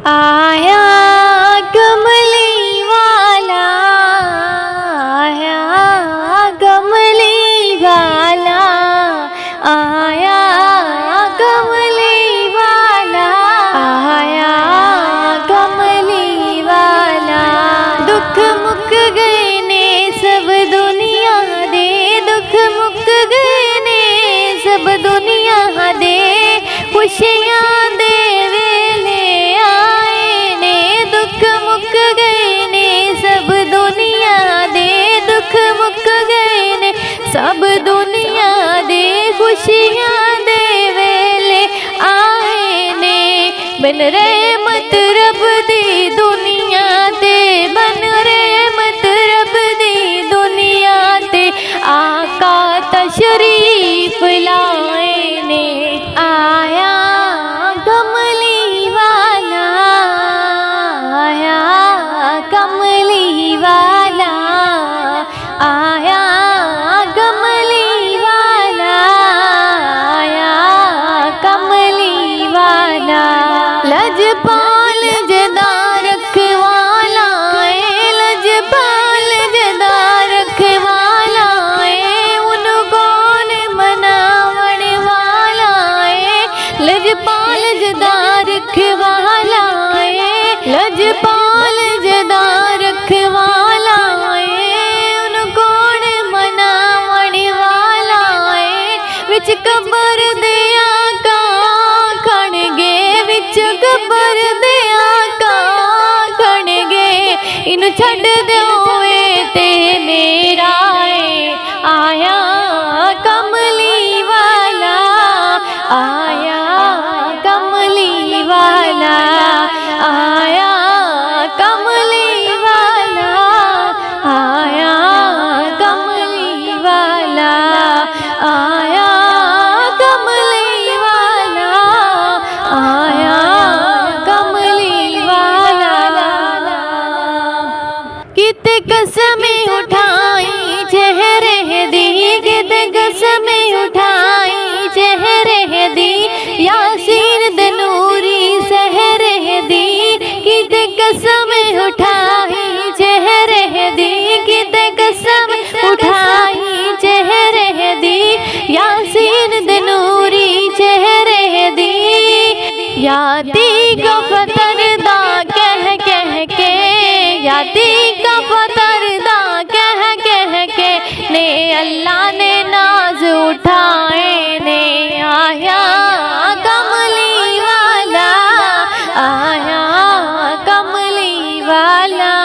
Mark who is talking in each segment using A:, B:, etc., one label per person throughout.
A: आया कमली वाला, आया कमली वाला, आया कमली वाला, आया कमली वाला। दुख मुक गए ने सब दुनिया दे, दुख मुक गए ने सब दुनिया दे, खुशियां दे वेले आए ने। दुख मुक गए ने सब दुनिया दे, दुख मुक गए ने सब दुनिया दे, खुशियां दे वेले आए ने। बन रहमत रब दी दुनिया ते, बन रहमत रब दी दुनिया ते, आका तशरीफ लाए ने। आया कमली वाला, आया कमली वाला, आया कमली वाला, आया कमली वाला। लजपाल जदा रखवाला है, लजपाल जदा रखवाला है, उनको मनावण वाला है। लजपाल जदा रखवाला है, लजपाल जदा रखवाला है, उनको मनावण वाला है। विच कबर दे आका खड़गे, विच कबर दे आका खड़गे, इन छड़ दोवे ते मेरा है। आया कमली वाला, आया कमली वाला, आया कमली वाला, आया कमली वाला, आया कमली वाला, आया कमली वाला। किते कसमें उठाई चेहरे दी, किते कसमें उठाई चेहरे दी, यासीन दनूरी सहरे दी। किते कसमें उठाई चेहरे दी, किते कसम उठाई चेहरे दी, यासीन दनूरी चेहरे दी। यादी का फतरदा कह कह के, यादी का फतरदा कह कह के, ने अल्लाह ने नाज उठाए ने। आया कमली वाला, आया कमली वाला।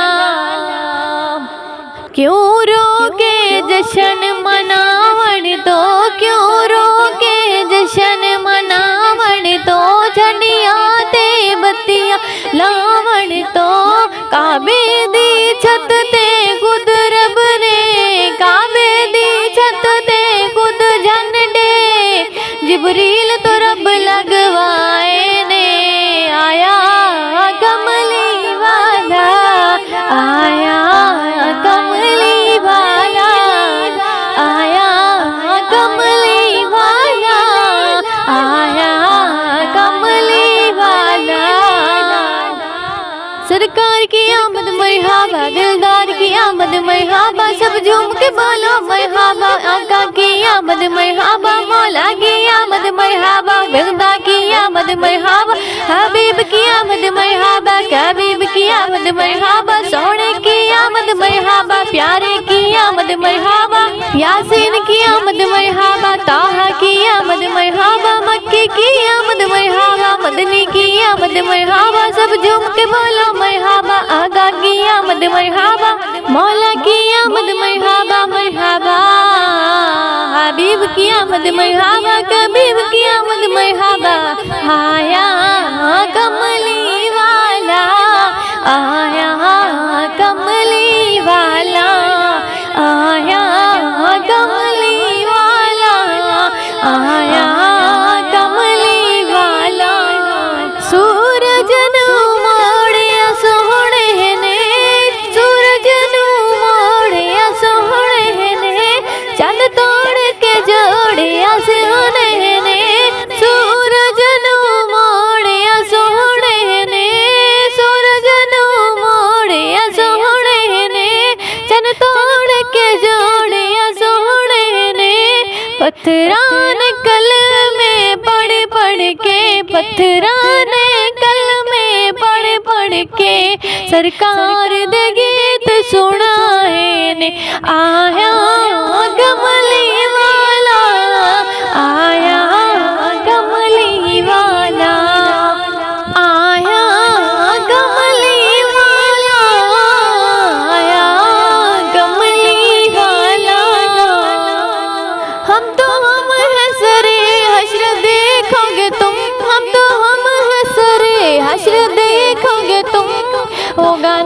A: क्यों रोके जश्न मनावण तो, क्यों रोके जश्न मनावण तो, झंडियां ते बत्तियां लावण तो। काबे दी छत ते खुद रब ने, काबे दी छत ते खुद झंडे, जिबरील तो रब लगवाए ने। आया कमली वाला, आया कमली वाला, आया कमली वाला, आया कमली वाला। सरकार की आमद मरहबा, दिलदार की आमद मरहबा, सब झूम के बोलो मरहबा। आका की आमद मरहबा, मौला की आमद मरहबा, बगदा की आमद मरहबा, हबीब की आमद मरहबा, कबीब की आमद मरहबा, सोने की आमद मरहबा, प्यारे की आमद मरहबा, यासीन की आमद मरहबा, ताहा की आमद मरहबा, मक्के की आमद मरहबा, मदनी की आमद मरहबा, सब झूम के बोलो मरहबा। आगा की आमद मरहबा, मौला की आमद मरहबा मरहबा, हबीब की आमद मरहबा, कबीब की आमद मरहबा। आया कमली वाला, आया कमली वाला, आया कमली वाला, आया कमली वाला। सूरज नू मोड़िया सोहणे ने, सूरज नू मोड़िया सोहणे ने, चंद तोड़ के जोड़िया सोहणे ने। सूरज पत्थरान कल में पढ़ के, पत्थरान कल में पढ़ के सरकार दे गीत सुनाए ने। आया कमली वाला, आया कमली वाला, आया कमली वाला, आया कमली वाला। हम तो हम हसरे हश्र देखोगे तुम, हम तो हम हसरे हश्र देखोगे तुम, होगा